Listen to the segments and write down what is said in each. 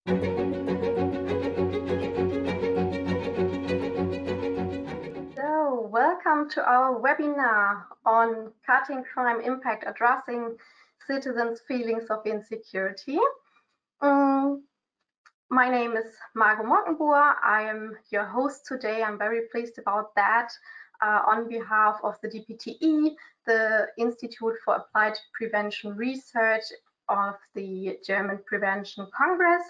So, welcome to our webinar on cutting crime impact, addressing citizens' feelings of insecurity. My name is Margot Mockenbuhr. I am your host today. I'm very pleased about that. On behalf of the DPTE, the Institute for Applied Prevention Research of the German Prevention Congress.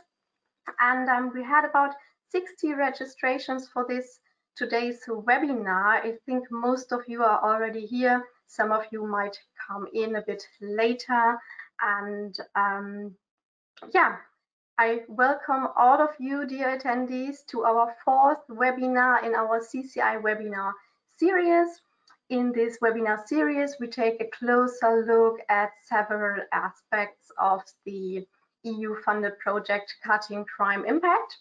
And we had about 60 registrations for this today's webinar. I think most of you are already here. Some of you might come in a bit later. And yeah, I welcome all of you, dear attendees, to our fourth webinar in our CCI webinar series. In this webinar series, we take a closer look at several aspects of the EU-funded project Cutting Crime Impact.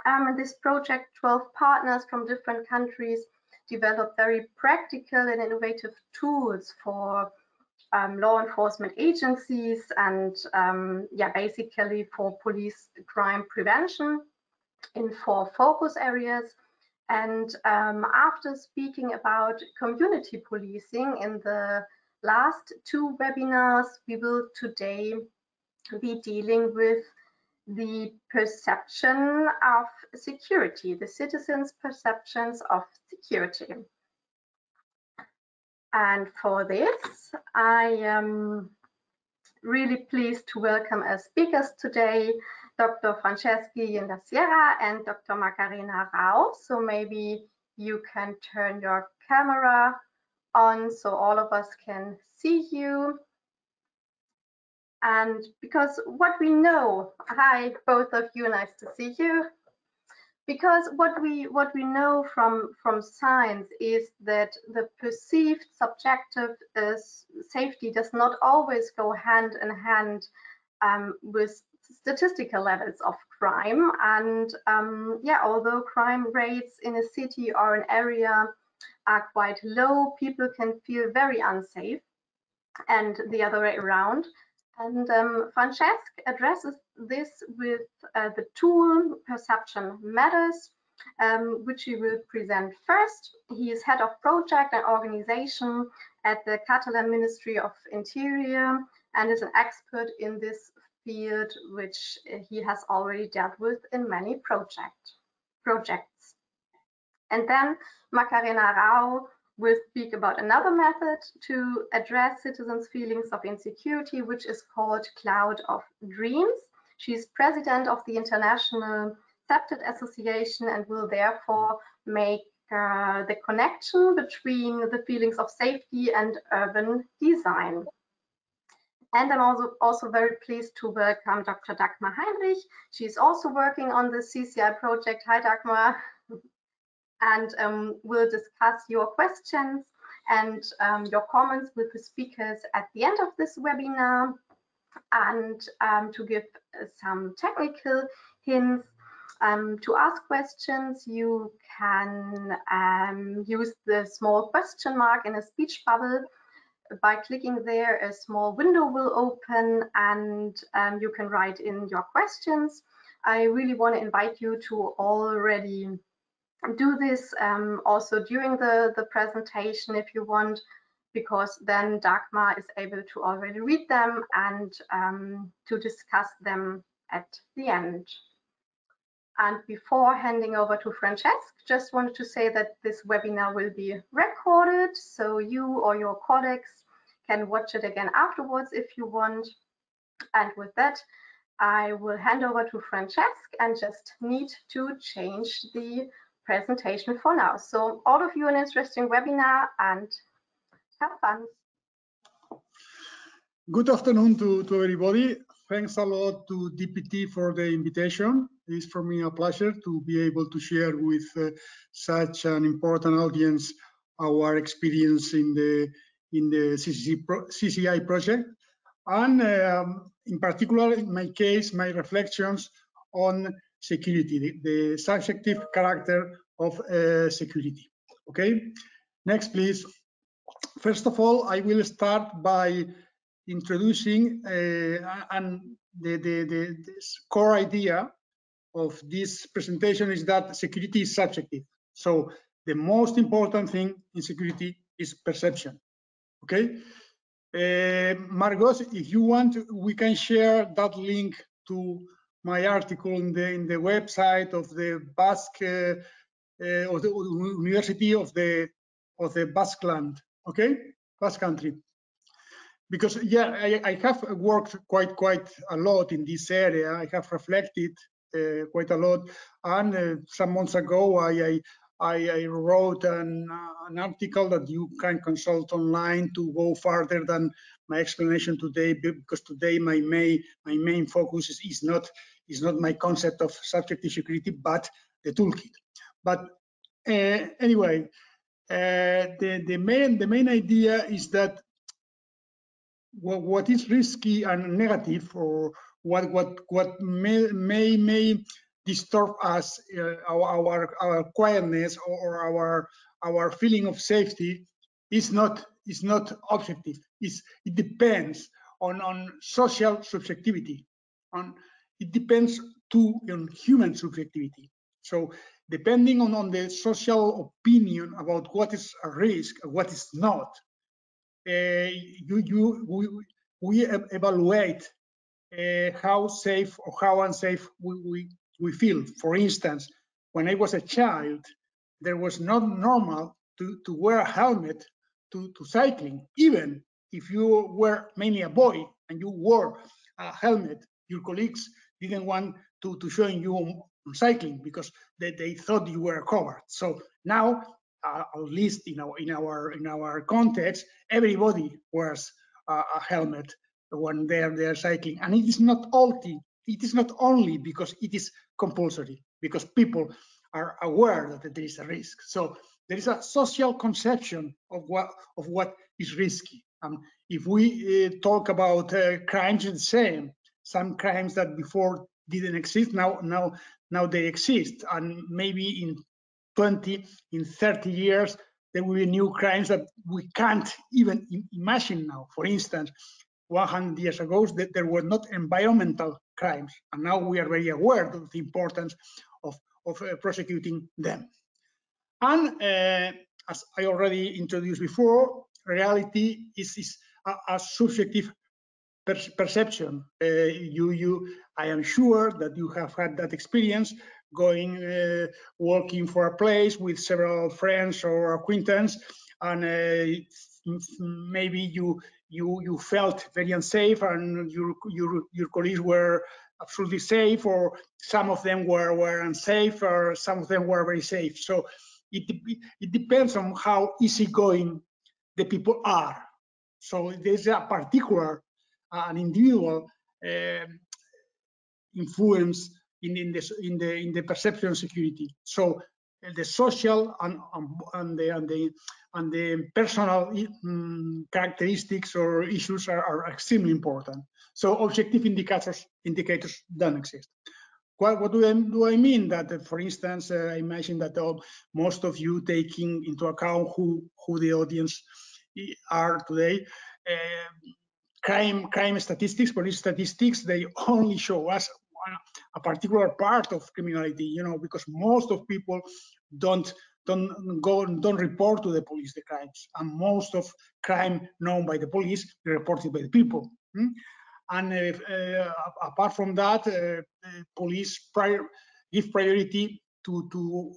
In this project, 12 partners from different countries developed very practical and innovative tools for law enforcement agencies and yeah, basically for police crime prevention in 4 focus areas. And after speaking about community policing in the last 2 webinars, we will today be dealing with the perception of security, the citizens' perceptions of security. And for this, I am really pleased to welcome as speakers today Dr. Franceschi Indasiera and Dr. Macarena Rao. So maybe you can turn your camera on so all of us can see you. And because what we know, hi, both of you, nice to see you. Because what we know from science is that the perceived subjective safety does not always go hand in hand with statistical levels of crime. And yeah, although crime rates in a city or an area are quite low, people can feel very unsafe, and the other way around. And Francesc addresses this with the tool Perception Matters, which he will present first. He is head of project and organization at the Catalan Ministry of Interior and is an expert in this field, which he has already dealt with in many projects. And then Macarena Rao will speak about another method to address citizens' feelings of insecurity, which is called Cloud of Dreams. She's president of the International Accepted Association and will therefore make the connection between the feelings of safety and urban design. And I'm also very pleased to welcome Dr. Dagmar Heinrich. She's also working on the CCI project. Hi, Dagmar. And we'll discuss your questions and your comments with the speakers at the end of this webinar. And to give some technical hints, to ask questions, you can use the small question mark in a speech bubble. By clicking there, a small window will open and you can write in your questions. I really want to invite you to already do this also during the presentation if you want, because then Dagmar is able to already read them and to discuss them at the end. And before handing over to Francesc, just wanted to say that this webinar will be recorded, so you or your colleagues can watch it again afterwards if you want. And with that, I will hand over to Francesc and just need to change the presentation for now. So all of you, an interesting webinar and have fun. Good afternoon to everybody. Thanks a lot to DPT for the invitation. It's for me a pleasure to be able to share with such an important audience our experience in the CCI project, and in particular, in my case, my reflections on security, the subjective character of security. Okay, next, please. First of all, I will start by introducing and core idea of this presentation is that security is subjective. So the most important thing in security is perception. Okay, Margos, if you want, we can share that link to my article in the website of the Basque of the University of the Basque Land. Okay, Basque Country. Because yeah, I have worked quite a lot in this area. I have reflected quite a lot, and some months ago I wrote an article that you can consult online to go further than my explanation today, because today my main focus is not my concept of subjective security, but the toolkit. But anyway, the main idea is that what is risky and negative, or what may disturb us, our quietness or our feeling of safety, is not objective. It depends on social subjectivity. It depends on human subjectivity. So depending on the social opinion about what is a risk and what is not, we evaluate how safe or how unsafe we feel. For instance, when I was a child, there was not normal to wear a helmet to cycling. Even if you were mainly a boy and you wore a helmet, your colleagues didn't want to join you on cycling because they thought you were a coward. So now, at least in our context, everybody wears a helmet when they're cycling, and it is not only because it is compulsory, because people are aware that there is a risk. So there is a social conception of what is risky. If we talk about crimes, it's the same. Some crimes that before didn't exist, now they exist, and maybe in 20, in 30 years, there will be new crimes that we can't even imagine now. For instance, 100 years ago, that there were not environmental crimes, and now we are very aware of the importance of prosecuting them. And as I already introduced before, reality is a subjective perception. I am sure that you have had that experience, going working for a place with several friends or acquaintances, and maybe you felt very unsafe, and your colleagues were absolutely safe, or some of them were unsafe, or some of them were very safe. So it depends on how easygoing the people are. So there's a particular an individual influence in the perception of security. So the social and the personal characteristics or issues are extremely important. So objective indicators don't exist. What do I mean? That, for instance, I mentioned that most of you taking into account who the audience are today. Crime statistics, police statistics, they only show us a particular part of criminality, because most of people don't report to the police the crimes, and most of crime known by the police is reported by the people. And apart from that, police give priority to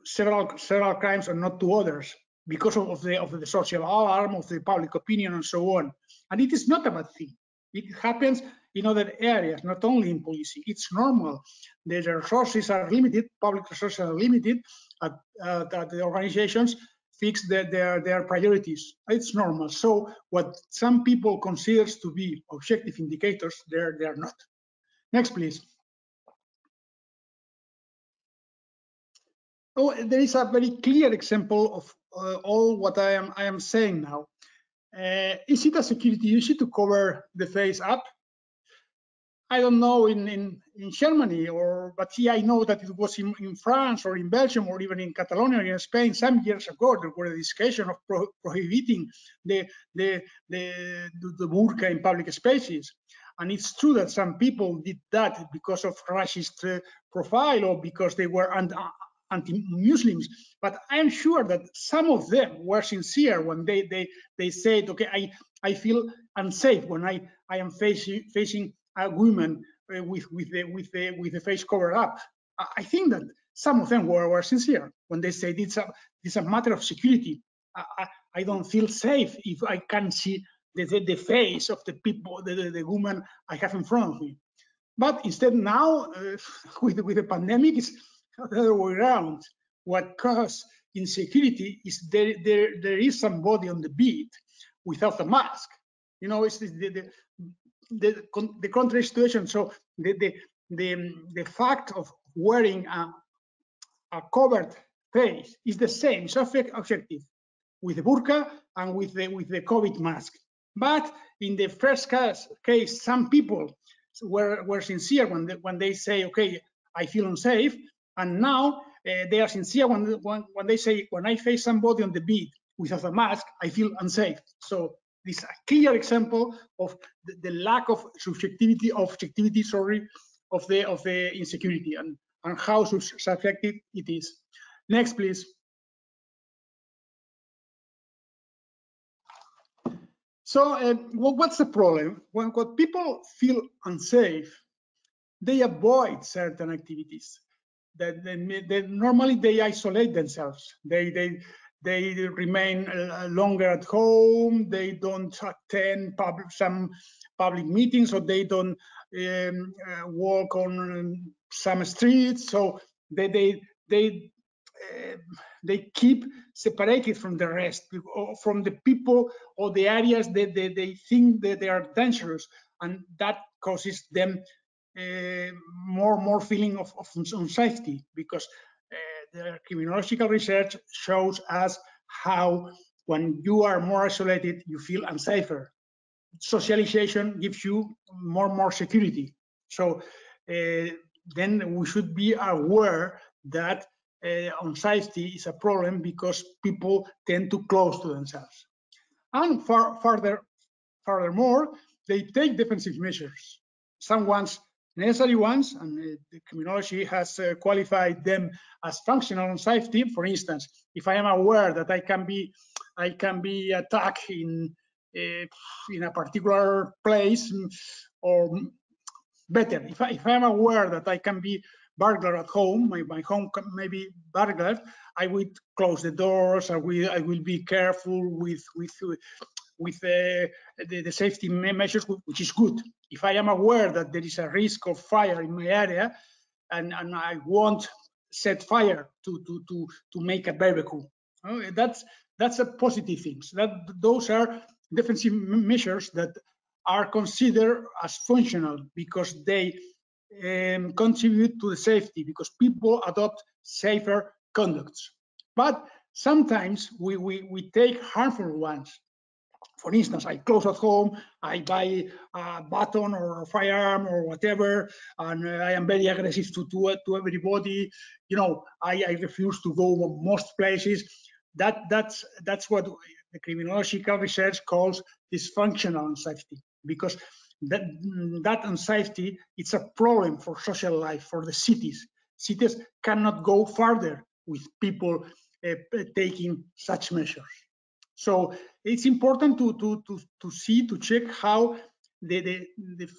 several crimes and not to others, because of the social alarm, of the public opinion, and so on. And it is not a bad thing. It happens in other areas, not only in policing. It's normal. The resources are limited, public resources are limited, that the organizations fix their priorities. It's normal. So what some people consider to be objective indicators, they're not. Next, please. Oh, there is a very clear example of all what I am saying now. Is it a security issue to cover the face up? I don't know in Germany, but yeah, I know that it was in France or in Belgium or even in Catalonia or in Spain some years ago. There was a discussion of prohibiting the burqa in public spaces. And it's true that some people did that because of racist profile or because they were anti-Muslims. But I'm sure that some of them were sincere when they said, okay, I feel unsafe when I am facing a woman with the face covered up. I think that some of them were sincere when they said it's a matter of security. I don't feel safe if I can't see the face of the people, the woman I have in front of me. But instead now, with the pandemic, it's the other way around. What causes insecurity is there is somebody on the beat without a mask. You know, it's the contrary situation. So the fact of wearing a covered face is the same. It's objective with the burqa and with the COVID mask. But in the first case, some people were sincere when they say, okay, I feel unsafe. And now they are sincere when they say, when I face somebody on the beat without a mask, I feel unsafe. So this is a clear example of the lack of objectivity, of the insecurity and how subjective it is. Next, please. So what's the problem? When people feel unsafe, they avoid certain activities. That normally they isolate themselves. They remain longer at home. They don't attend some public meetings, or they don't walk on some streets. So they keep separated from the rest, from the people or the areas that they think that they are dangerous, and that causes them more feeling of unsafety, because the criminological research shows us how when you are more isolated, you feel unsafer. Socialization gives you more security. So then we should be aware that unsafety is a problem because people tend to close to themselves. And furthermore, they take defensive measures. Some ones, necessary ones, and the criminology has qualified them as functional unsafety. For instance, if I am aware that I can be attacked in a particular place, or better, if I am aware that I can be burglar at home, my home may be burglared, I would close the doors. I will be careful with the safety measures, which is good. If I am aware that there is a risk of fire in my area, and I won't set fire to make a barbecue, that's a positive thing. Those are defensive measures that are considered as functional because they contribute to the safety, because people adopt safer conducts. But sometimes we take harmful ones. For instance, I close at home, I buy a baton or a firearm or whatever, and I am very aggressive to everybody. You know, I refuse to go most places. That's what the criminological research calls dysfunctional unsafety, because that unsafety, it's a problem for social life, for the cities. Cities cannot go further with people taking such measures. So it's important to check how the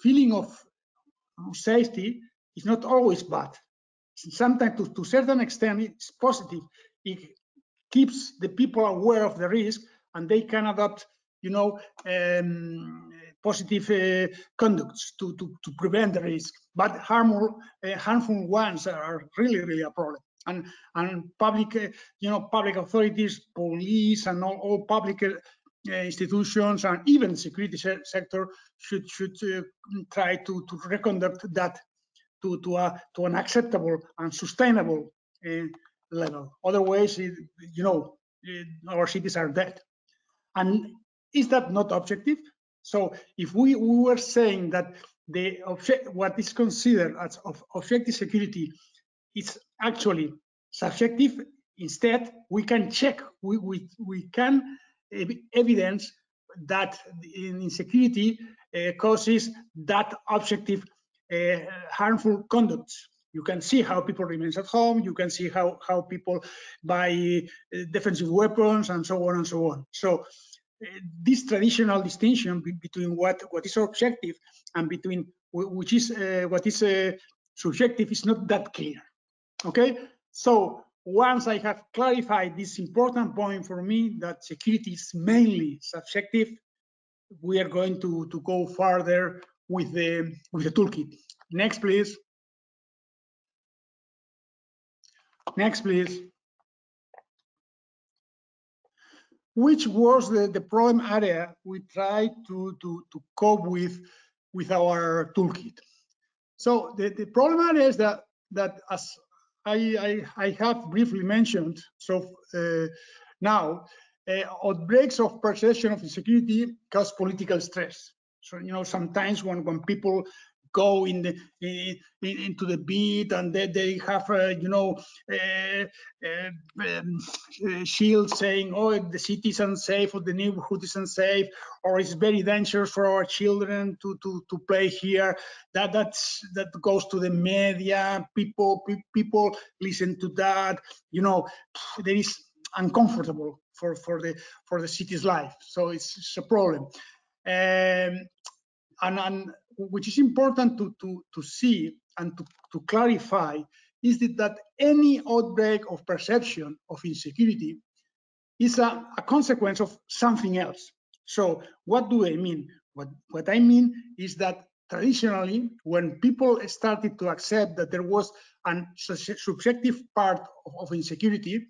feeling of safety is not always bad. Sometimes, to a certain extent, it's positive. It keeps the people aware of the risk, and they can adopt, positive conducts to prevent the risk. But harmful ones are really a problem. And public, public authorities, police, and all public institutions, and even security sector should try to reconduct that to an acceptable and sustainable level. Otherwise, our cities are dead. And is that not objective? So if we were saying that what is considered as objective security is actually subjective, instead we can check, we can evidence that in insecurity causes that objective harmful conducts. You can see how people remain at home. You can see how people buy defensive weapons and so on and so on. So this traditional distinction between what is objective and between what is subjective is not that clear. Okay, so once I have clarified this important point for me that security is mainly subjective, we are going to go further with the toolkit. Next, please. Next, please. Which was the problem area we tried to cope with our toolkit? So the problem area is that as I have briefly mentioned, so now outbreaks of perception of insecurity cause political stress. So sometimes when people go into the beat and they have shields saying, oh, the city is unsafe or the neighborhood is unsafe, or it's very dangerous for our children to play here. That goes to the media. People listen to that. There is uncomfortable for the city's life. So it's a problem. And which is important to see and to clarify is that any outbreak of perception of insecurity is a consequence of something else. So what do I mean? What I mean is that traditionally, when people started to accept that there was a subjective part of insecurity,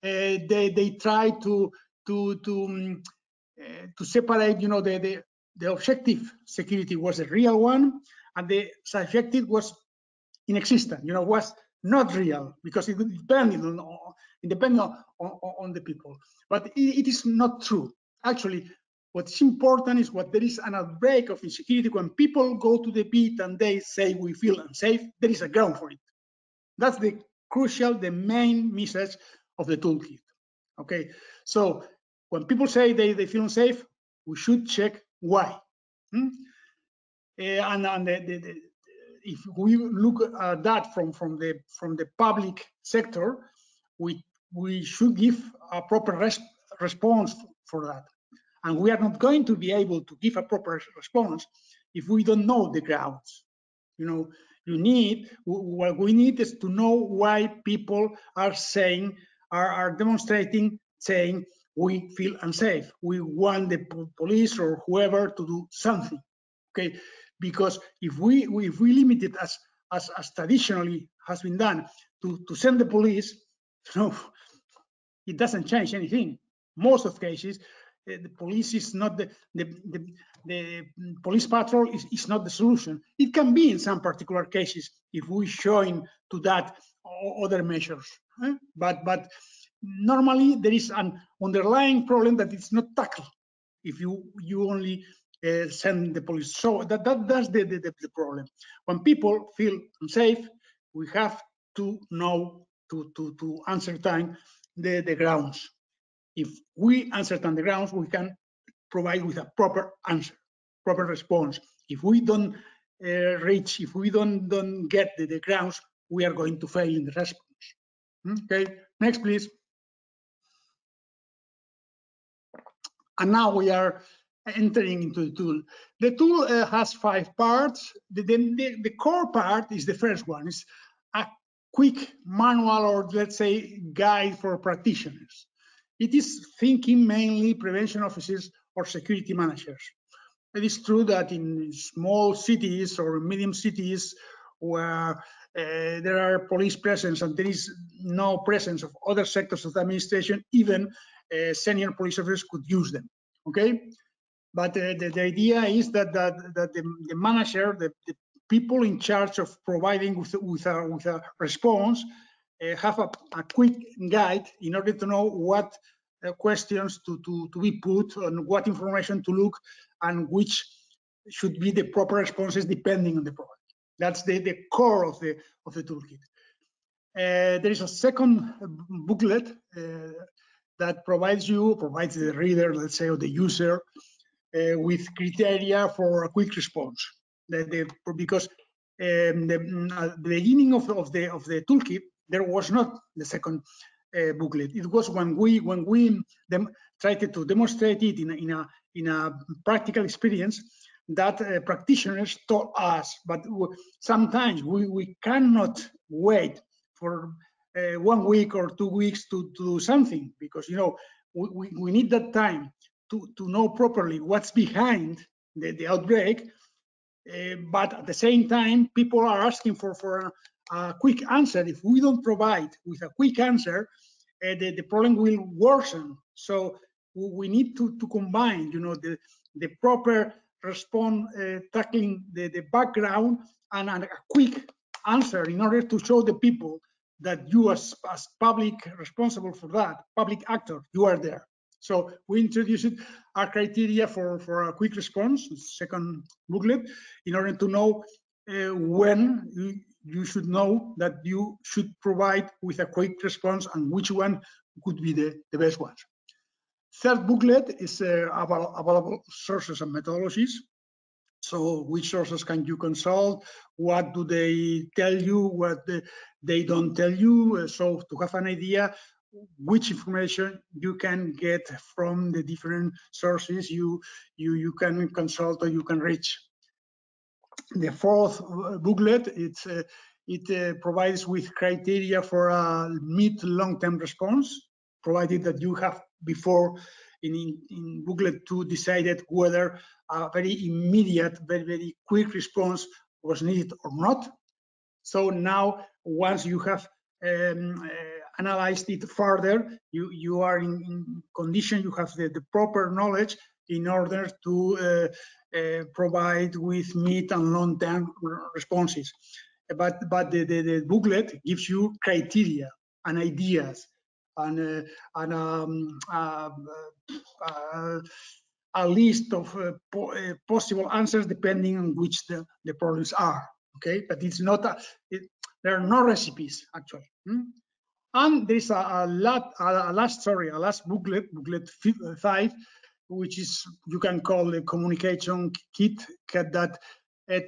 they tried to separate, the objective security was a real one, and the subjective was inexistent, was not real, because it depended on the people. But it is not true. Actually, what's important is what there is an outbreak of insecurity when people go to the beat and they say we feel unsafe, there is a ground for it. That's the main message of the toolkit. Okay, so when people say they feel unsafe, we should check why. If we look at that from the public sector, we should give a proper response for that. And we are not going to be able to give a proper response if we don't know the grounds. What we need is to know why people are demonstrating, saying we feel unsafe. We want the police or whoever to do something. Okay, because if we limit it as traditionally has been done to send the police, it doesn't change anything. Most of cases, the police is not the police patrol is not the solution. It can be in some particular cases if we join to that other measures, but normally there is an underlying problem that it's not tackled if you only send the police. So that's the problem. When people feel unsafe, we have to know to ascertain the grounds. If we ascertain the grounds, we can provide with a proper answer, proper response. If we don't if we don't get the grounds, we are going to fail in the response. Okay, next, please. And now we are entering into the tool. The tool has 5 parts. The core part is the first one. It's a quick manual, or let's say guide for practitioners. It is thinking mainly prevention officers or security managers. It is true that in small cities or medium cities where there are police presence and there is no presence of other sectors of the administration, even senior police officers could use them. Okay, but the idea is that the manager, the people in charge of providing with a response, have a quick guide in order to know what questions to be put and what information to look and which should be the proper responses depending on the problem. That's the core of the toolkit. There is a second booklet that provides the reader, let's say, or the user, with criteria for a quick response. Because at the beginning of the toolkit, there was not the second booklet. It was when we tried to demonstrate it in a practical experience that practitioners taught us. But sometimes we cannot wait for 1 week or 2 weeks to do something, because we need that time to know properly what's behind the outbreak. But at the same time, people are asking for a quick answer. If we don't provide with a quick answer, the problem will worsen. So we need to combine, the proper response, tackling the background, and a quick answer in order to show the people that you, as public responsible for that, public actor, you are there. So we introduced our criteria for a quick response, second booklet, in order to know when you should know that you should provide with a quick response and which one could be the best ones. Third booklet is available sources and methodologies. So which sources can you consult? What do they tell you? What they don't tell you? So to have an idea which information you can get from the different sources you can consult or you can reach. The fourth booklet, it provides with criteria for a mid long-term response, provided that you have before in booklet 2 decided whether a very immediate, very quick response was needed or not. So now, once you have analyzed it further, you are in condition, you have the proper knowledge in order to provide with mid and long-term responses. But the booklet gives you criteria and ideas and a list of possible answers depending on which the problems are. Okay, but it's not there are no recipes actually. And there's a last booklet 5, which is you can call a communication kit that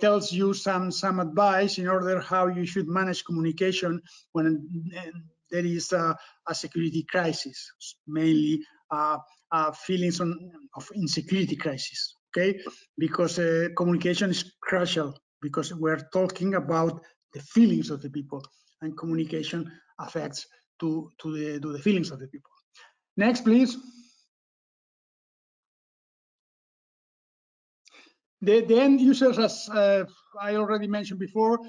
tells you some advice in order how you should manage communication when there is a security crisis, mainly feelings of insecurity crisis. Okay, because communication is crucial, because we're talking about the feelings of the people, and communication affects to the feelings of the people. Next, please. The end users, as I already mentioned before,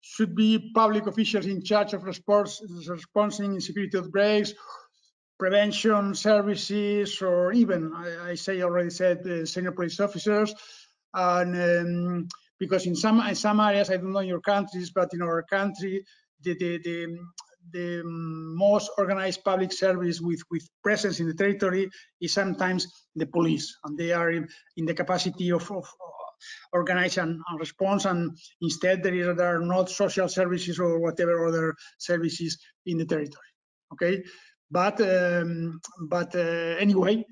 should be public officials in charge of responding in security outbreaks, prevention services, or even, I already said, senior police officers. And because in some areas, I don't know in your countries, but in our country, the most organized public service with presence in the territory is sometimes the police, and they are in the capacity of organize and response, and instead there are not social services or whatever other services in the territory. Okay, but anyway,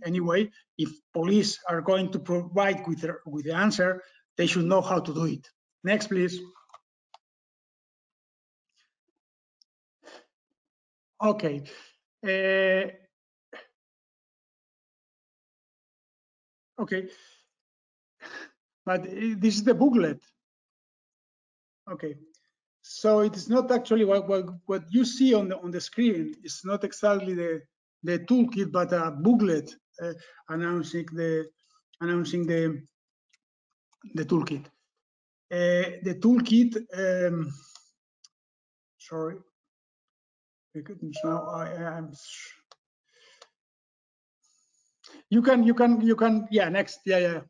if police are going to provide with the answer, they should know how to do it. Next, please. Okay. Okay, but this is the booklet. Okay, so it is not actually what you see on the screen. It's not exactly the toolkit, but a booklet announcing the toolkit. The toolkit. Sorry, now I'm. You can. Yeah, next. Yeah.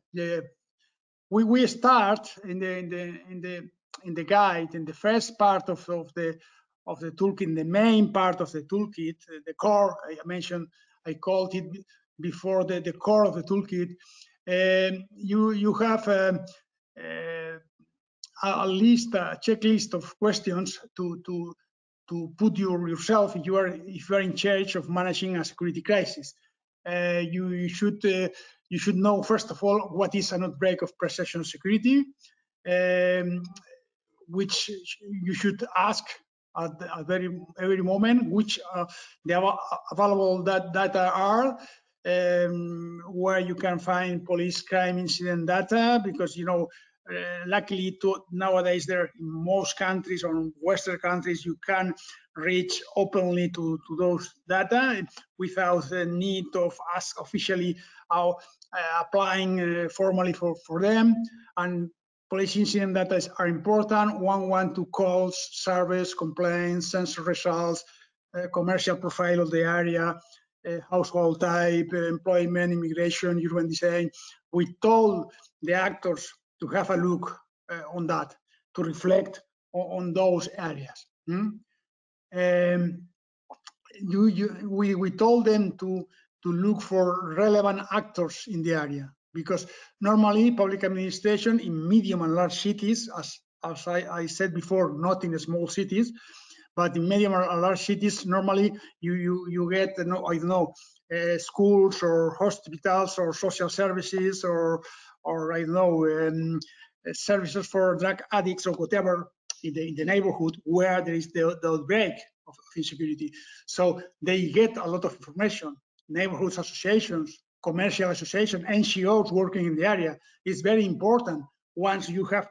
We start in the guide, in the first part of the toolkit, the main part of the toolkit, the core. I mentioned, I called it before the core of the toolkit. You have a list, a checklist of questions to put yourself if you are in charge of managing a security crisis. You should you should know, first of all, what is an outbreak of perception security, which you should ask at every moment, which the available data are, where you can find police crime incident data, because luckily nowadays there in most countries or Western countries you can reach openly to those data without the need of us officially applying formally for them. And police incident data are important. 112 calls, service, complaints, sensor results, commercial profile of the area, household type, employment, immigration, urban design. We told the actors to have a look on that, to reflect on those areas. We told them to look for relevant actors in the area, because normally public administration in medium and large cities, as I said before, not in the small cities, but in medium and large cities, normally you get, I don't know, schools or hospitals or social services or I don't know, services for drug addicts or whatever in the neighborhood where there is the outbreak of insecurity. So they get a lot of information. Neighborhood associations, commercial associations, NGOs working in the area. It's very important. Once you have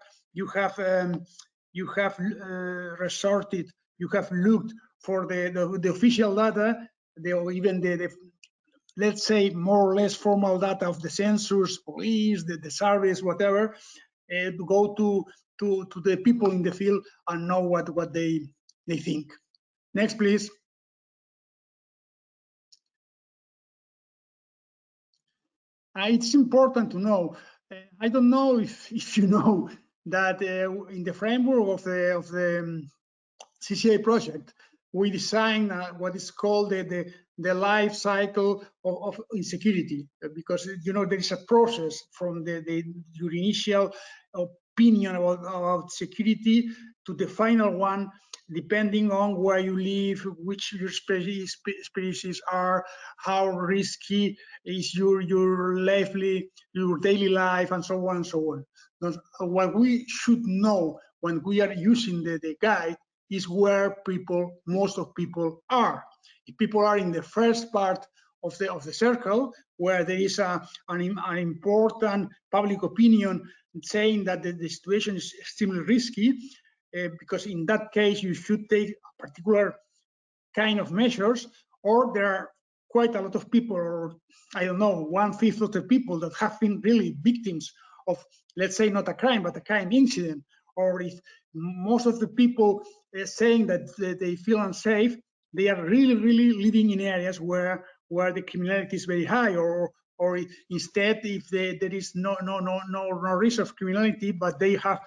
resorted, you have looked for the official data, even the let's say more or less formal data of the census, police, the service, whatever, to go to the people in the field and know what they think. Next, please. It's important to know. I don't know if you know that in the framework of the CCI project, we designed what is called the life cycle of insecurity, because there is a process from your initial opinion about security to the final one, depending on where you live, which your species are, how risky is your daily life, and so on and so on. What we should know when we are using the guide is where most of people are. If people are in the first part of the circle, where there is an important public opinion saying that the situation is extremely risky, because in that case you should take a particular kind of measures, or there are quite a lot of people, or I don't know, 1/5 of the people that have been really victims of, let's say, not a crime, but a crime incident, or if most of the people saying that they feel unsafe, they are really living in areas where the criminality is very high, or instead, if there is no risk of criminality, but they have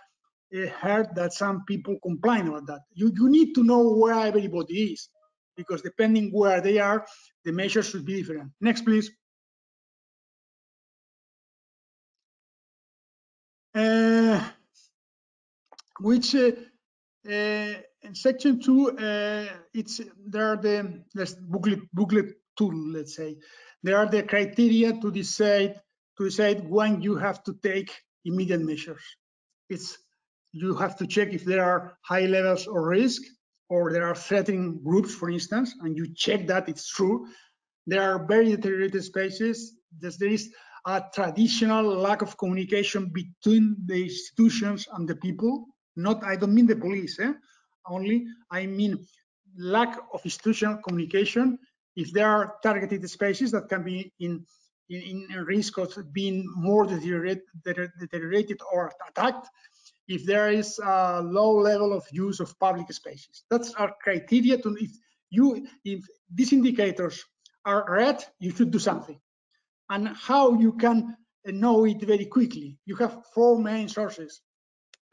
heard that some people complain about that. You need to know where everybody is, because depending where they are, the measures should be different. Next, please. Which in section 2, there are the booklet tool, let's say. There are the criteria to decide when you have to take immediate measures. You have to check if there are high levels of risk, or there are threatening groups, for instance, and you check that it's true. There are very deteriorated spaces. There is a traditional lack of communication between the institutions and the people. I don't mean the police, only. I mean lack of institutional communication. If there are targeted spaces that can be in risk of being more deteriorated or attacked, if there is a low level of use of public spaces. That's our criteria to, if these indicators are red, you should do something. And how you can know it very quickly? You have 4 main sources.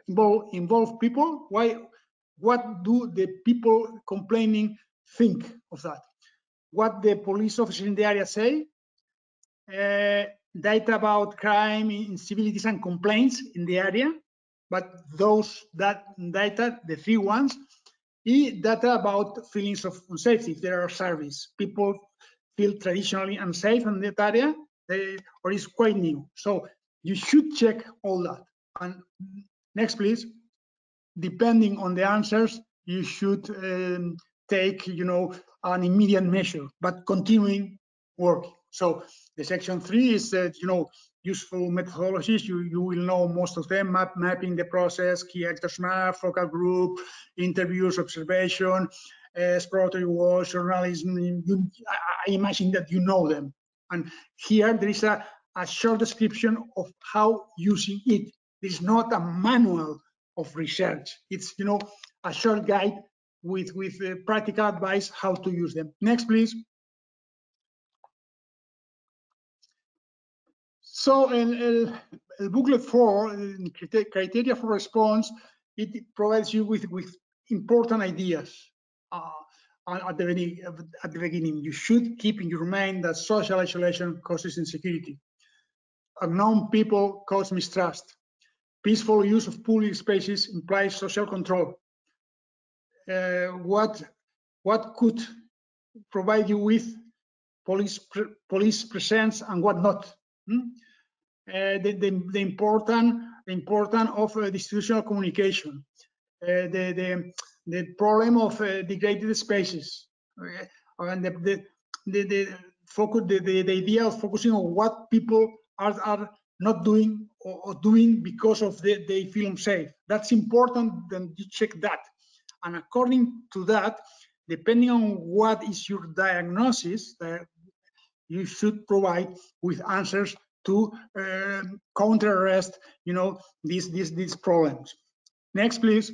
Involve people. What do the people complaining think of that? What the police officers in the area say? Data about crime, incivilities, and complaints in the area. But that data, the 3 ones, data about feelings of unsafety. If there are service, people feel traditionally unsafe in that area, or is quite new. So you should check all that. And next, please. Depending on the answers, you should take, an immediate measure, but continuing working. So the section 3 is, useful methodologies. You will know most of them: mapping the process, key actors map, focal group, interviews, observation, exploratory work, journalism. I imagine that you know them. And here there is a short description of how using it. It's not a manual of research. It's, a short guide with practical advice how to use them. Next, please. So in booklet 4, criteria for response, it provides you with important ideas. At the beginning, you should keep in your mind that social isolation causes insecurity. Unknown people cause mistrust. Peaceful use of public spaces implies social control. What could provide you with police presence and what not? The importance of distributional communication, the problem of degraded spaces, and the idea of focusing on what people are not doing or doing because of they feel unsafe. That's important. Then you check that, and according to that, depending on what is your diagnosis, you should provide with answers to counter-arrest, these problems. Next, please.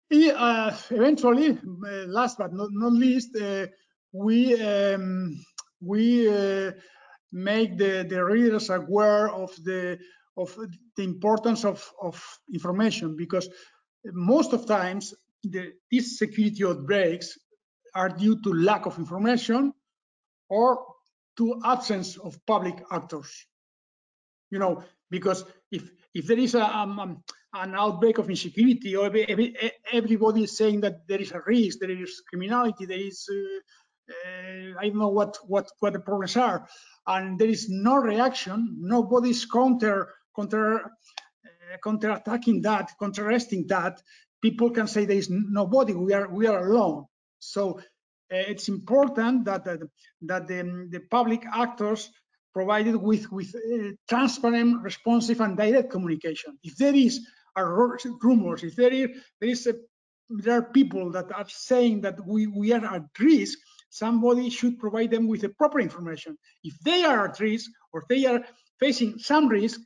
Eventually, last but not least, we make the readers aware of the importance of information, because most of times these security outbreaks are due to lack of information or to absence of public actors. Because if there is an outbreak of insecurity, or everybody is saying that there is a risk, there is criminality, there is I don't know what the problems are, and there is no reaction, nobody's counter-attacking that, counter-arresting that, people can say there is nobody, we are alone. So it's important that the public actors provided with transparent, responsive, and direct communication. If there is rumors, if there are people that are saying that we are at risk, somebody should provide them with the proper information. If they are at risk or they are facing some risk,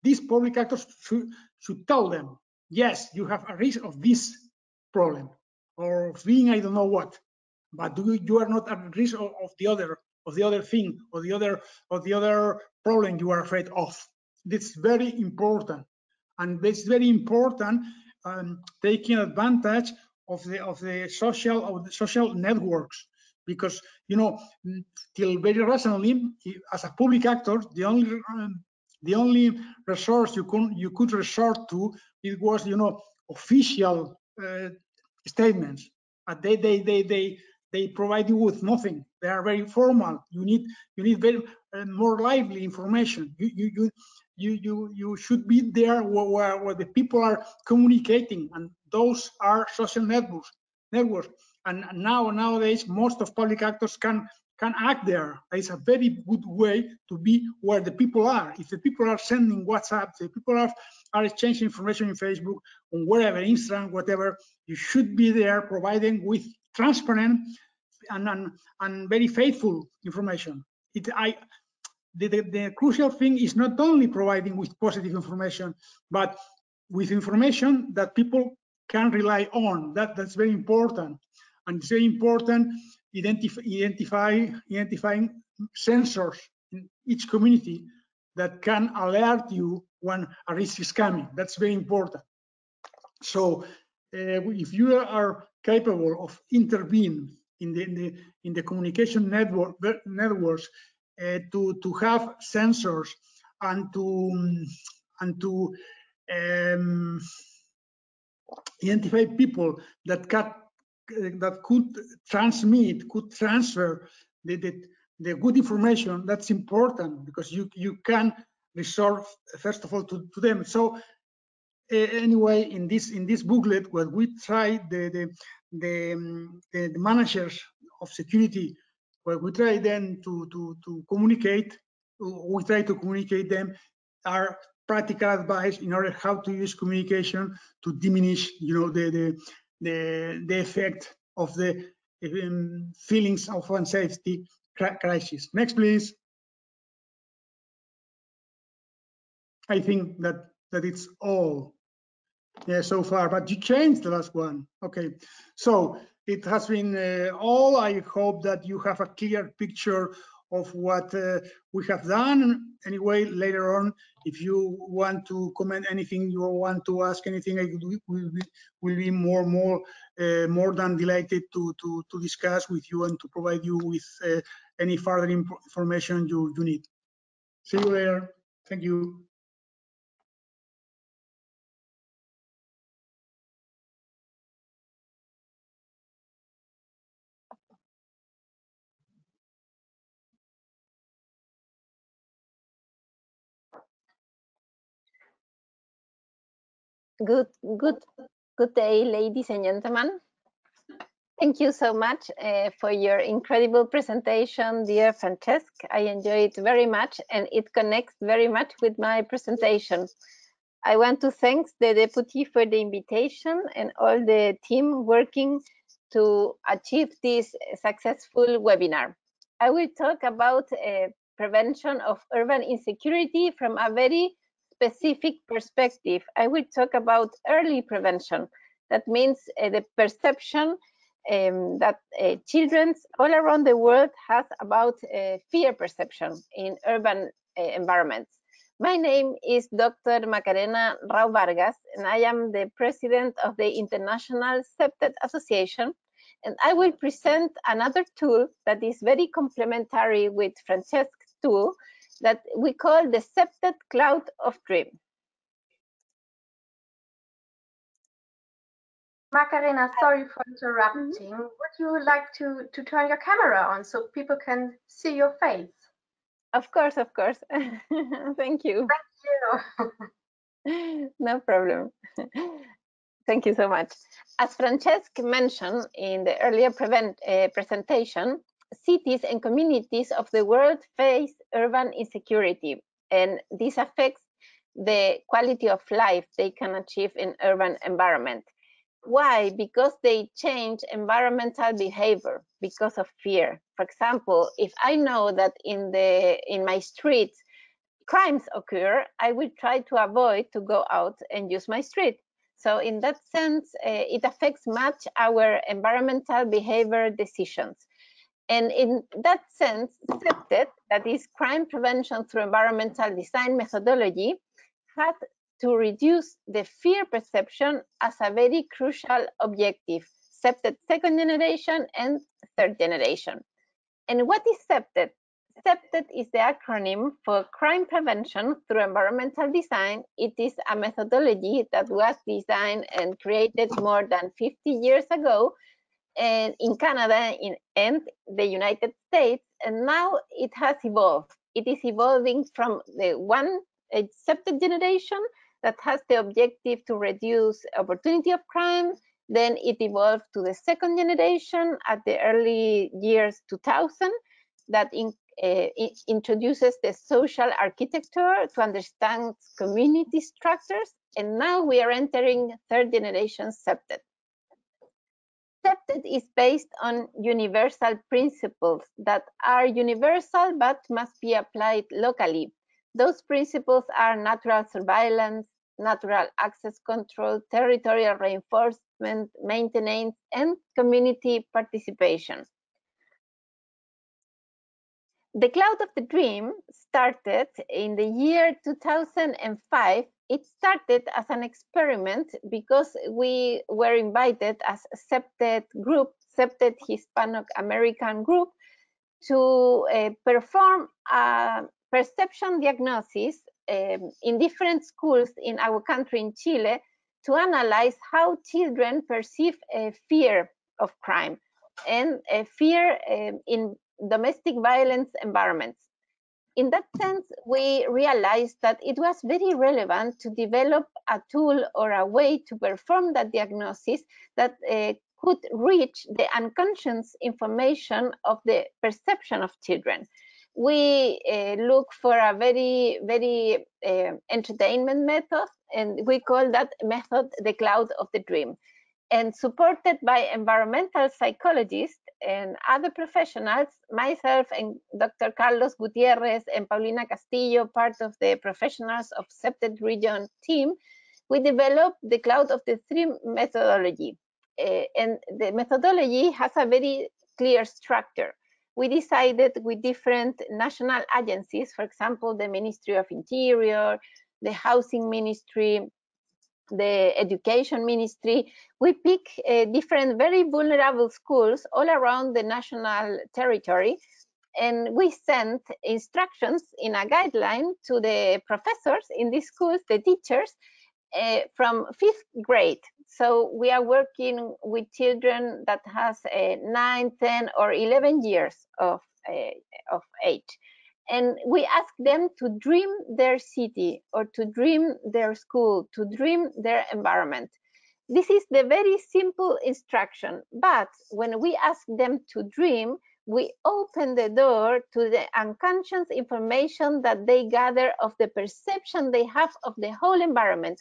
these public actors should tell them, yes, you have a risk of this problem, or of being I don't know what, but you are not at risk of the other thing, or the other problem you are afraid of. It's very important, and it's very important taking advantage of the social networks, because till very recently, as a public actor, the only resource you could resort to, it was official statements. They provide you with nothing. They are very formal. You need very more lively information. You should be there where the people are communicating, and those are social networks. And nowadays, most of public actors can act there. It's a very good way to be where the people are. If the people are sending WhatsApp, the people are exchanging information in Facebook, on wherever, Instagram, whatever, you should be there providing with transparent and very faithful information. The crucial thing is not only providing with positive information, but with information that people can rely on. That's very important. And it's very important identifying sensors in each community that can alert you when a risk is coming. That's very important. So if you are capable of intervening in the communication networks to have sensors and to identify people that that could transfer the good information. That's important because you can resort first of all to them. So anyway, in this booklet, what we try the managers of security, what we try then to communicate, we try to communicate them are practical advice in order how to use communication to diminish, the effect of the feelings of unsafety crisis. Next, please. I think that it's all so far, but you changed the last one. Okay, so it has been all. I hope that you have a clear picture of what we have done. Anyway, later on, if you want to comment anything, you want to ask anything, I will be more than delighted to discuss with you and to provide you with any further information you need. See you later. Thank you. Good day, ladies and gentlemen. Thank you so much for your incredible presentation, dear Francesc. I enjoyed it very much, and it connects very much with my presentation. I want to thank the deputy for the invitation and all the team working to achieve this successful webinar. I will talk about prevention of urban insecurity from a very specific perspective. I will talk about early prevention. That means the perception that children all around the world have about fear perception in urban environments. My name is Dr. Macarena Rao Vargas, and I am the president of the International Septet Association. And I will present another tool that is very complementary with Francesc's tool that we call the Septet Cloud of Dream. Macarena, sorry for interrupting. Would you like to turn your camera on so people can see your face? Of course. Thank you. Thank you. No problem. Thank you so much. As Francesc mentioned in the earlier presentation, cities and communities of the world face urban insecurity, and this affects the quality of life they can achieve in urban environment. Why? Because they change environmental behavior because of fear. For example, if I know that in my streets crimes occur, I will try to avoid to go out and use my street. So in that sense, it affects much our environmental behavior decisions. And in that sense, Septet, that is crime prevention through environmental design methodology, had to reduce the fear perception as a very crucial objective, Septet second generation and third generation. And what is Septet? Septet is the acronym for crime prevention through environmental design. It is a methodology that was designed and created more than 50 years ago and in Canada and the United States, and now it has evolved. It is evolving from the one Septet generation that has the objective to reduce opportunity of crime. Then it evolved to the second generation at the early years 2000 that introduces the social architecture to understand community structures. And now we are entering third generation Septet. Septet is based on universal principles that are universal but must be applied locally. Those principles are natural surveillance, natural access control, territorial reinforcement, maintenance, and community participation. The Cloud of the Dream started in the year 2005. It started as an experiment because we were invited as a Septet group, Septet Hispanic American group, to perform a perception diagnosis in different schools in our country in Chile to analyze how children perceive fear of crime and fear in domestic violence environments. In that sense, we realized that it was very relevant to develop a tool or a way to perform that diagnosis that could reach the unconscious information of the perception of children. We look for a very entertainment method, and we call that method the cloud of the dream. And supported by environmental psychologists and other professionals, myself and Dr. Carlos Gutierrez and Paulina Castillo, part of the professionals of Septet region team, we developed the cloud of the dream methodology. And the methodology has a very clear structure. We decided with different national agencies, for example, the Ministry of Interior, the Housing Ministry, the Education Ministry, we pick different very vulnerable schools all around the national territory, and we sent instructions in a guideline to the professors in these schools, the teachers, from 5th grade. So we are working with children that has 9, 10, or 11 years of age. And we ask them to dream their city or to dream their school, to dream their environment. This is the very simple instruction, but when we ask them to dream, we open the door to the unconscious information that they gather of the perception they have of the whole environment.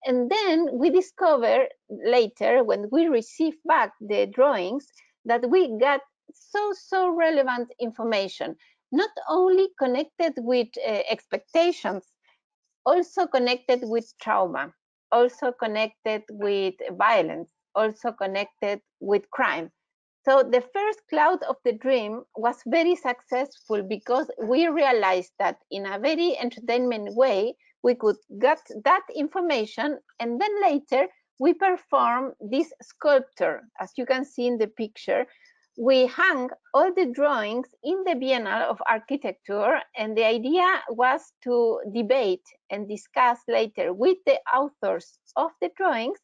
And then we discover later, when we receive back the drawings, that we got so relevant information, not only connected with expectations, also connected with trauma, also connected with violence, also connected with crime. So the first cloud of the dream was very successful because we realized that in a very entertainment way, we could get that information, and then later we perform this sculpture. As you can see in the picture, we hung all the drawings in the Biennale of Architecture, and the idea was to debate and discuss later with the authors of the drawings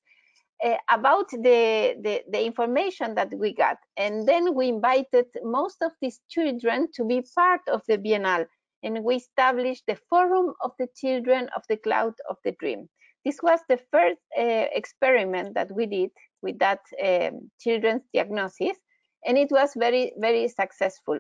about the information that we got. And then we invited most of these children to be part of the Biennale, and we established the Forum of the Children of the Cloud of the Dream. This was the first experiment that we did with that children's diagnosis, and it was very successful.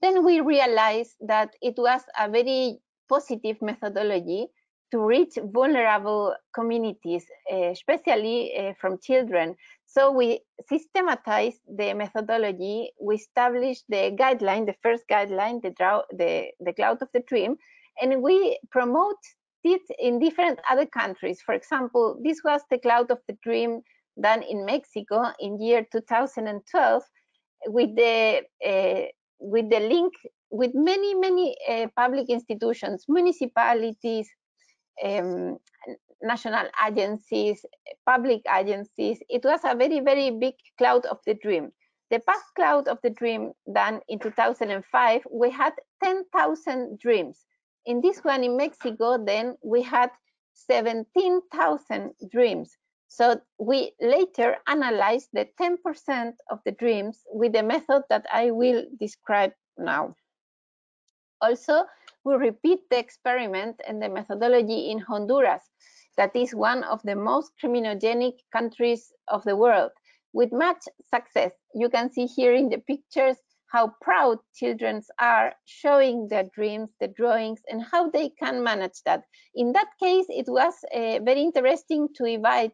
Then we realized that it was a very positive methodology to reach vulnerable communities, especially from children. So we systematized the methodology, we established the guideline, the first guideline, the Cloud of the Dream, and we promote it in different other countries. For example, this was the Cloud of the Dream done in Mexico in year 2012 with the link with many public institutions, municipalities, national agencies, public agencies. It was a very big Cloud of the Dream. The past Cloud of the Dream done in 2005, we had 10,000 dreams. In this one in Mexico, then we had 17,000 dreams. So we later analyzed the 10% of the dreams with the method that I will describe now. Also, we repeat the experiment and the methodology in Honduras, that is one of the most criminogenic countries of the world, with much success. You can see here in the pictures how proud children are showing their dreams, the drawings, and how they can manage that. In that case, it was very interesting to invite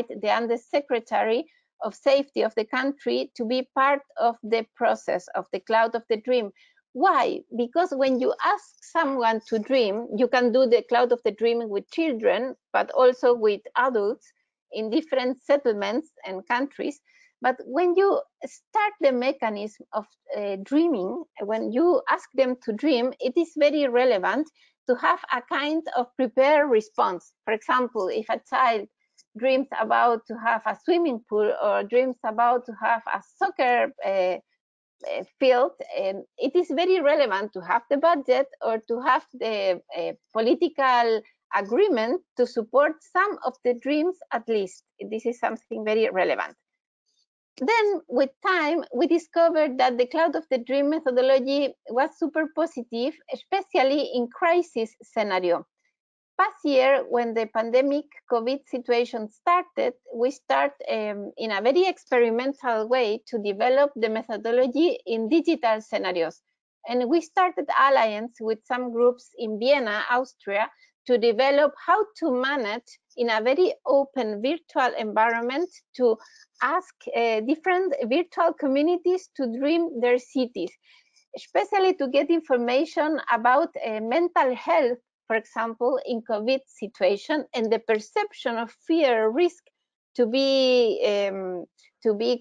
the Undersecretary of Safety of the country to be part of the process of the Cloud of the Dream. Why? Because when you ask someone to dream, you can do the Cloud of the Dream with children, but also with adults in different settlements and countries. But when you start the mechanism of dreaming, when you ask them to dream, it is very relevant to have a kind of prepared response. For example, if a child dreams about to have a swimming pool or dreams about to have a soccer field, it is very relevant to have the budget or to have the political agreement to support some of the dreams at least. This is something very relevant. Then with time, we discovered that the cloud of the dream methodology was super positive, especially in crisis scenario. Past year, when the pandemic COVID situation started, we started in a very experimental way to develop the methodology in digital scenarios. And we started alliance with some groups in Vienna, Austria, to develop how to manage in a very open virtual environment to ask different virtual communities to dream their cities, especially to get information about mental health, for example, in COVID situation, and the perception of fear, risk to be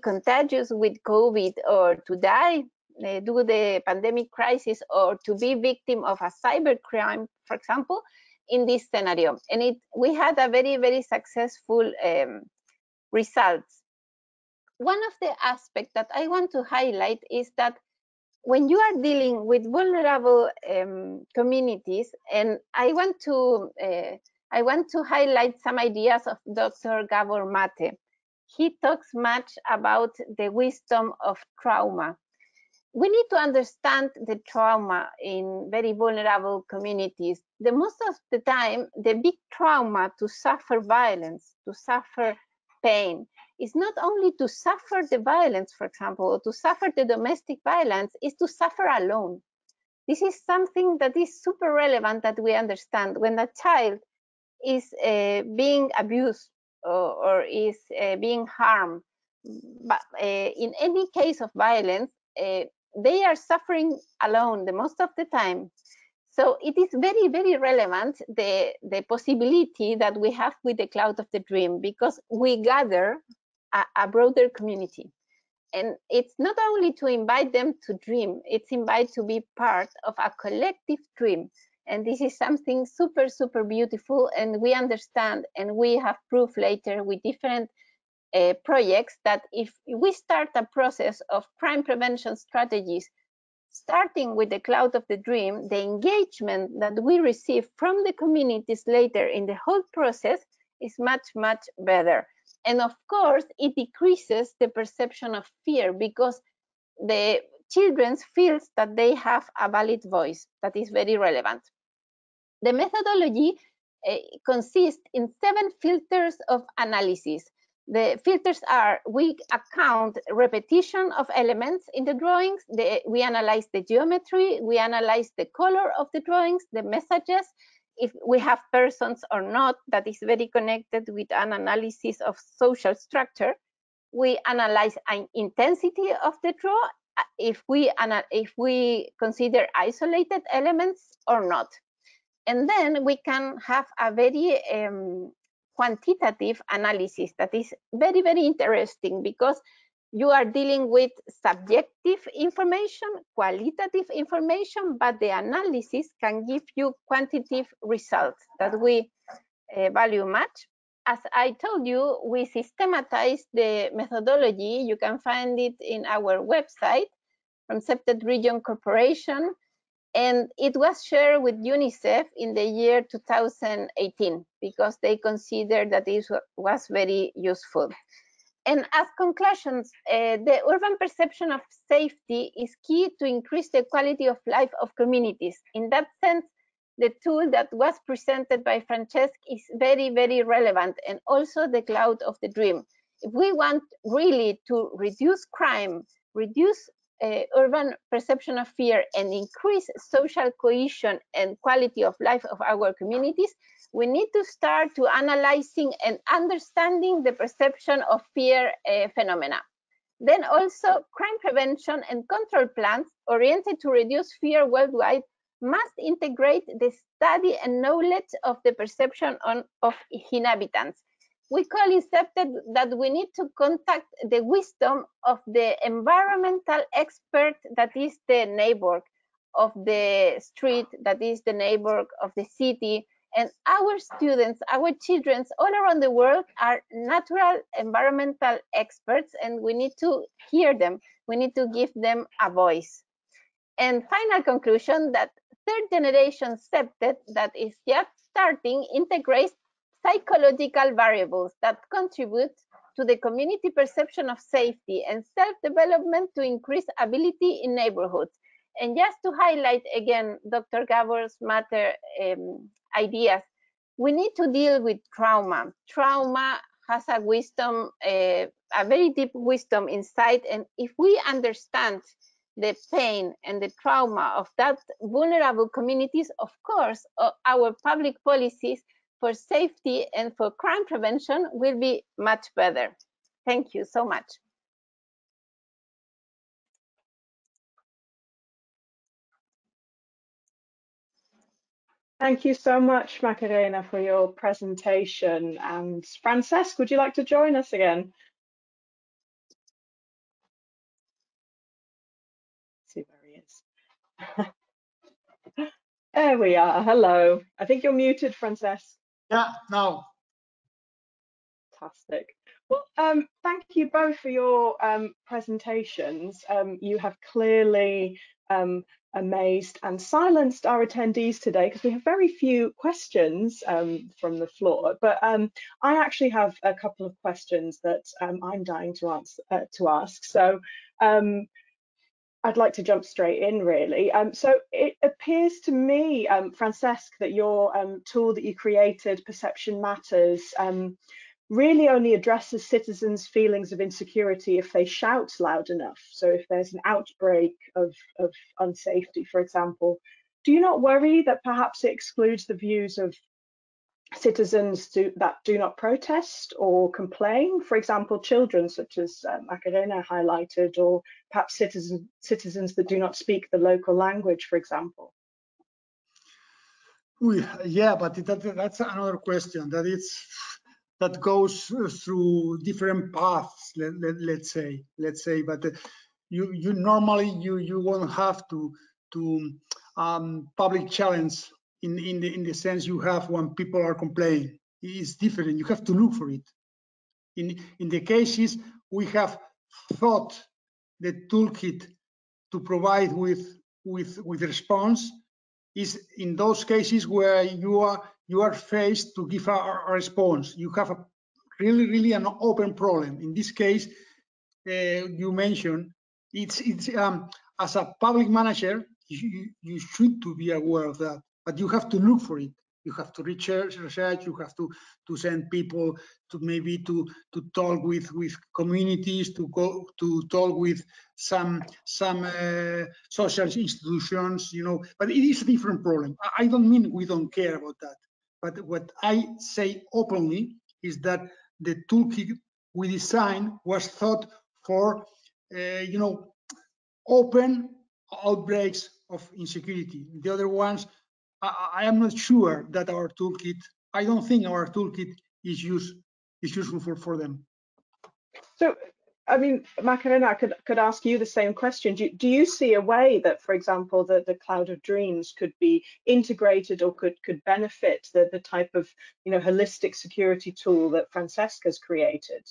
contagious with COVID or to die due to the pandemic crisis, or to be victim of a cyber crime, for example, in this scenario. And we had a very, very successful results. One of the aspects that I want to highlight is that when you are dealing with vulnerable communities, and I want to highlight some ideas of Dr. Gabor Mate. He talks much about the wisdom of trauma. We need to understand the trauma in very vulnerable communities. The most of the time, the big trauma to suffer violence, to suffer pain, is not only to suffer the violence, for example, or to suffer the domestic violence, is to suffer alone. This is something that is super relevant that we understand. When a child is being abused or is being harmed, but in any case of violence, they are suffering alone the most of the time. So it is very, very relevant, the possibility that we have with the cloud of the dream, because we gather a broader community. And it's not only to invite them to dream, it's invite to be part of a collective dream. And this is something super, super beautiful. And we understand, and we have proof later with different projects, that if we start a process of crime prevention strategies, starting with the cloud of the dream, the engagement that we receive from the communities later in the whole process is much, much better. And of course, it decreases the perception of fear, because the children feel that they have a valid voice. That is very relevant. The methodology consists in 7 filters of analysis. The filters are: we account repetition of elements in the drawings, we analyze the geometry, we analyze the color of the drawings, the messages, if we have persons or not. That is very connected with an analysis of social structure. We analyze an intensity of the draw, if we consider isolated elements or not. And then we can have a very quantitative analysis that is very, very interesting, because you are dealing with subjective information, qualitative information, but the analysis can give you quantitative results that we value much. As I told you, we systematize the methodology. You can find it in our website from Septet Region Corporation. And it was shared with UNICEF in the year 2018, because they considered that it was very useful. And as conclusions, the urban perception of safety is key to increase the quality of life of communities. In that sense, the tool that was presented by Francesc is very, very relevant, and also the cloud of the dream. If we want really to reduce crime, reduce urban perception of fear, and increase social cohesion and quality of life of our communities, we need to start to analyzing and understanding the perception of fear phenomena. Then also, crime prevention and control plans oriented to reduce fear worldwide must integrate the study and knowledge of the perception of inhabitants. We call it that we need to contact the wisdom of the environmental expert, that is the neighbor of the street, that is the neighbor of the city. And our students, our children all around the world are natural environmental experts, and we need to hear them. We need to give them a voice. And final conclusion, that third generation Septet that is just starting integrates psychological variables that contribute to the community perception of safety and self-development to increase ability in neighborhoods. And just to highlight again Dr. Gabor's matter ideas, we need to deal with trauma. Trauma has a wisdom, a very deep wisdom inside, and if we understand the pain and the trauma of that vulnerable communities, of course, our public policies for safety and for crime prevention will be much better. Thank you so much. Thank you so much, Macarena, for your presentation. And Francesc, would you like to join us again? Let's see where he is. There we are. Hello. I think you're muted, Francesc. Yeah, now. Fantastic. Well, thank you both for your presentations. You have clearly amazed and silenced our attendees today because we have very few questions from the floor. But I actually have a couple of questions that I'm dying to ask. So I'd like to jump straight in, really. So it appears to me, Francesc, that your tool that you created, Perception Matters, really only addresses citizens' feelings of insecurity if they shout loud enough. So if there's an outbreak of unsafety, for example, do you not worry that perhaps it excludes the views of citizens that do not protest or complain? For example, children, such as Macarena highlighted, or perhaps citizens that do not speak the local language, for example. Yeah, but that's another question. That goes through different paths. Let's say. But you normally you won't have to public challenge in the sense you have when people are complaining. It's different. You have to look for it. In the cases we have thought the toolkit to provide with response is in those cases where you are faced to give a response. You have a really an open problem. In this case, you mentioned it's as a public manager, you should to be aware of that, but you have to look for it. You have to research. You have to send people to maybe to talk with communities, to go to talk with some social institutions, you know. But it is a different problem. I don't mean we don't care about that. But what I say openly is that the toolkit we designed was thought for, you know, open outbreaks of insecurity. The other ones, I am not sure that our toolkit, I don't think our toolkit is useful for them. So, I mean, Macarena, I could ask you the same question. Do you see a way that, for example, the Cloud of Dreams could be integrated or could benefit the type of, you know, holistic security tool that Francesc has created?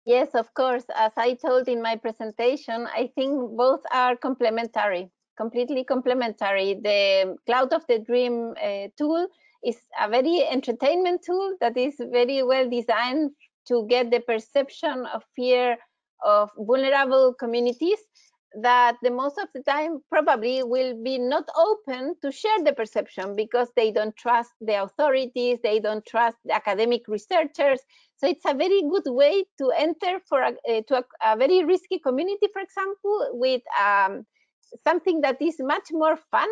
Yes, of course. As I told in my presentation, I think both are complementary, completely complementary. The Cloud of the Dream tool is a very entertainment tool that is very well designed to get the perception of fear of vulnerable communities that the most of the time probably will be not open to share the perception because they don't trust the authorities, they don't trust the academic researchers. So it's a very good way to enter for a very risky community, for example, with something that is much more fun,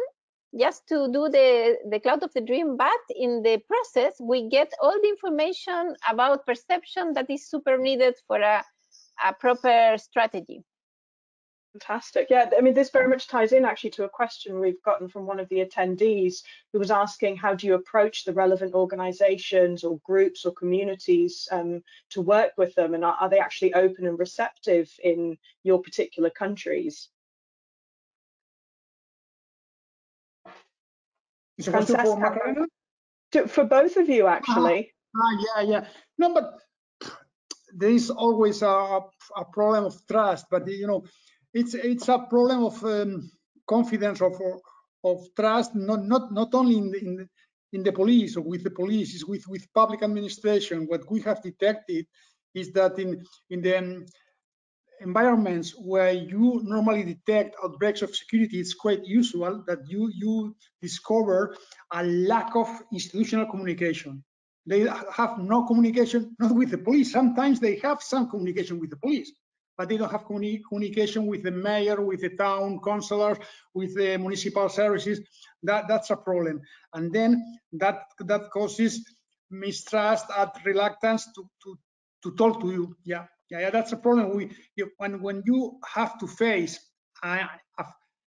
just to do the Cloud of the Dream, but in the process, we get all the information about perception that is super needed for a proper strategy. Fantastic. Yeah, I mean, this very much ties in actually to a question we've gotten from one of the attendees who was asking, how do you approach the relevant organizations or groups or communities to work with them? And are they actually open and receptive in your particular countries? For both of you, actually. Yeah. No, but there is always a problem of trust, but you know, it's a problem of confidence, of trust, not only in the police or with the police, is with public administration. What we have detected is that in the environments where you normally detect outbreaks of security, it's quite usual that you discover a lack of institutional communication. They have no communication, not with the police. Sometimes they have some communication with the police, but they don't have communication with the mayor, with the town councillors, with the municipal services. That's a problem. And then that causes mistrust and reluctance to talk to you. Yeah, that's a problem. When you have to face a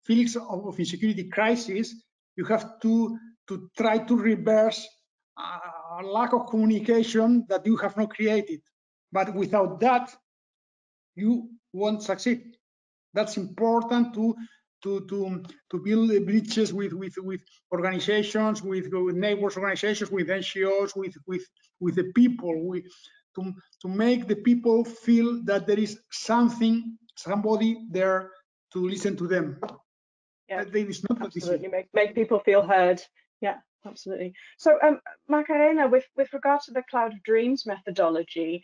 feelings of insecurity crisis, you have to try to reverse a lack of communication that you have not created. But without that, you won't succeed. That's important to build bridges with organizations, with neighbors organizations, with NGOs, with the people, to make the people feel that there is somebody there to listen to them. Yeah, it's not absolutely. Make people feel heard. Yeah, absolutely. So, Macarena, with regard to the Cloud of Dreams methodology,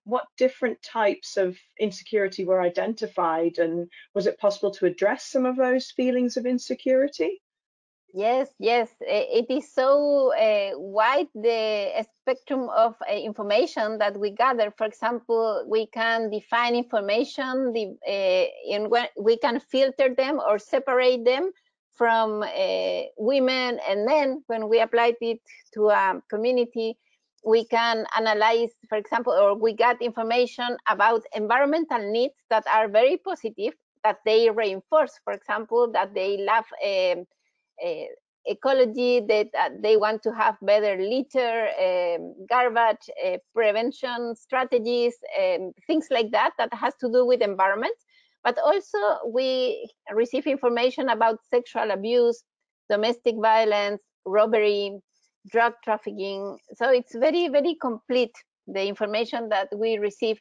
what different types of insecurity were identified, and was it possible to address some of those feelings of insecurity? Yes, it is so wide the spectrum of information that we gather. For example, we can define information, we can filter them or separate them from women, and then when we applied it to a community, we can analyze, for example, or we got information about environmental needs that are very positive, that they reinforce, for example, that they love ecology, that they want to have better litter, garbage prevention strategies, things like that has to do with environment. But also we receive information about sexual abuse, domestic violence, robbery, drug trafficking. So it's very, very complete, the information that we receive.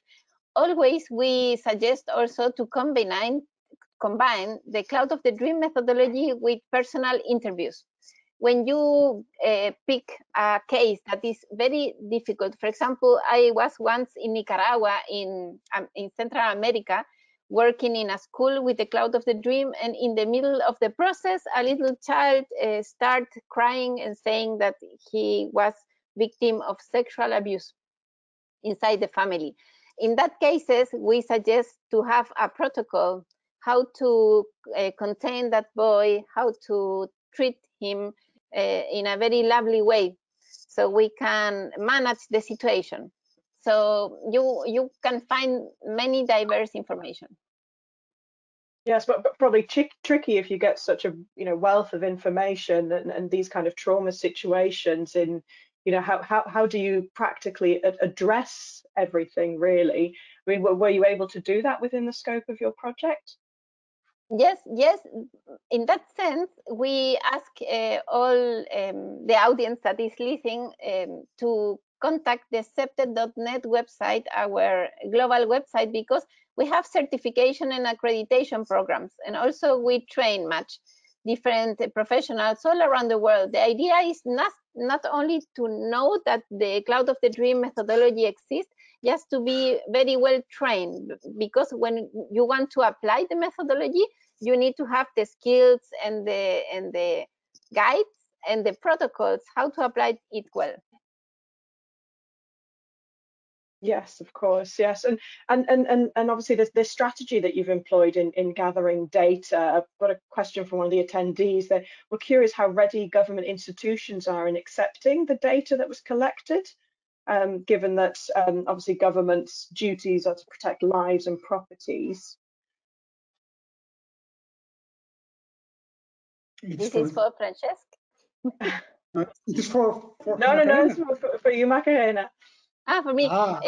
Always we suggest also to combine the Cloud of the Dream methodology with personal interviews. When you pick a case that is very difficult, for example, I was once in Nicaragua, in Central America, working in a school with the Cloud of the Dream, and in the middle of the process, a little child started crying and saying that he was victim of sexual abuse inside the family. In that cases, we suggest to have a protocol, how to contain that boy, how to treat him in a very lovely way, so we can manage the situation. So you can find many diverse information. Yes, but probably tricky if you get such a wealth of information and these kind of trauma situations. In how do you practically address everything, really? I mean, were you able to do that within the scope of your project? Yes. In that sense, we ask all the audience that is listening to contact the Scepted.net website, our global website, because we have certification and accreditation programs, and also we train much different professionals all around the world. The idea is not only to know that the Cloud of the Dream methodology exists, just to be very well trained, because when you want to apply the methodology, you need to have the skills and the guides and the protocols how to apply it well. Yes, of course. Yes, and obviously the strategy that you've employed in gathering data. I've got a question from one of the attendees. That we're curious how ready government institutions are in accepting the data that was collected, given that obviously government's duties are to protect lives and properties. This is for Francesc. It is for no, it's for you, Macarena. For me, no,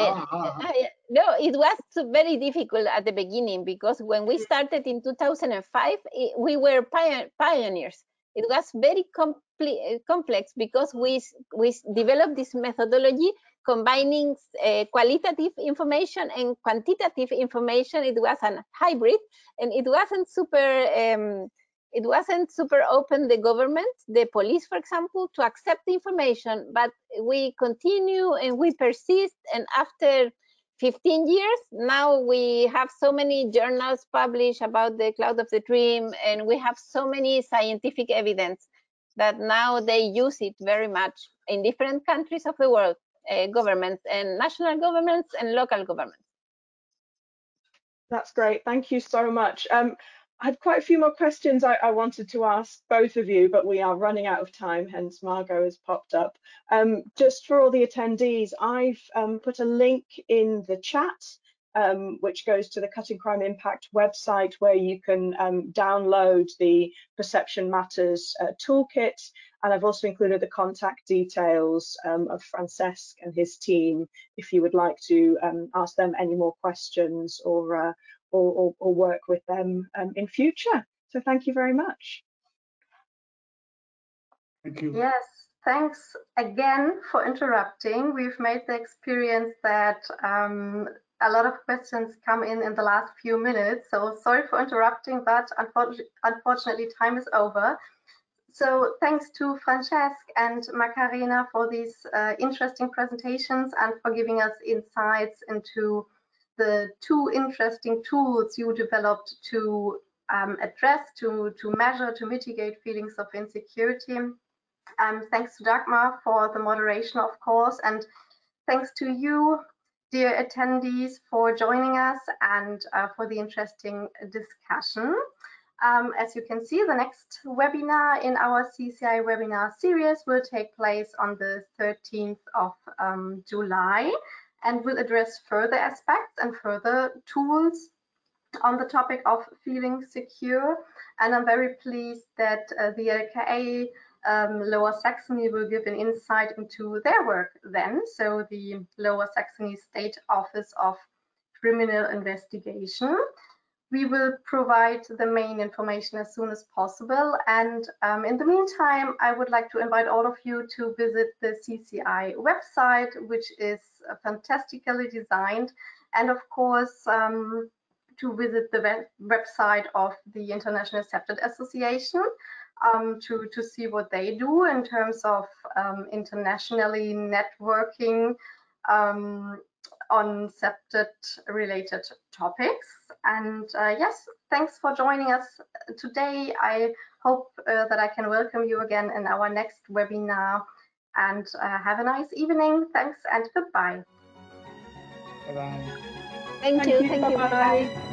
it was very difficult at the beginning, because when we started in 2005, we were pioneers. It was very complex, because we developed this methodology combining qualitative information and quantitative information. It was a hybrid, and it wasn't super it wasn't super open, the government, the police, for example, to accept the information, but we continue and we persist. And after 15 years, now we have so many journals published about the cloud of the dream, and we have so many scientific evidence that now they use it very much in different countries of the world, governments and national governments and local governments. That's great. Thank you so much. I had quite a few more questions I wanted to ask both of you, but we are running out of time, hence Margot has popped up. Just for all the attendees, I've put a link in the chat, which goes to the Cutting Crime Impact website, where you can download the Perception Matters toolkit. And I've also included the contact details of Francesc and his team, if you would like to ask them any more questions or work with them in future. So thank you very much. Thank you. Yes, thanks again for interrupting. We've made the experience that a lot of questions come in the last few minutes. So sorry for interrupting, but unfortunately time is over. So thanks to Francesc and Macarena for these interesting presentations and for giving us insights into the two interesting tools you developed to address, to measure, to mitigate feelings of insecurity. Thanks to Dagmar for the moderation, of course, and thanks to you, dear attendees, for joining us and for the interesting discussion. As you can see, the next webinar in our CCI webinar series will take place on the 13th of July and will address further aspects and further tools on the topic of feeling secure. And I'm very pleased that the LKA Lower Saxony will give an insight into their work then. So the Lower Saxony State Office of Criminal Investigation. We will provide the main information as soon as possible. And in the meantime, I would like to invite all of you to visit the CCI website, which is fantastically designed. And of course, to visit the website of the International Septet Association to see what they do in terms of internationally networking on septet-related topics. And yes, thanks for joining us today. I hope that I can welcome you again in our next webinar. And have a nice evening. Thanks and goodbye. Bye-bye. Thank you. Bye-bye.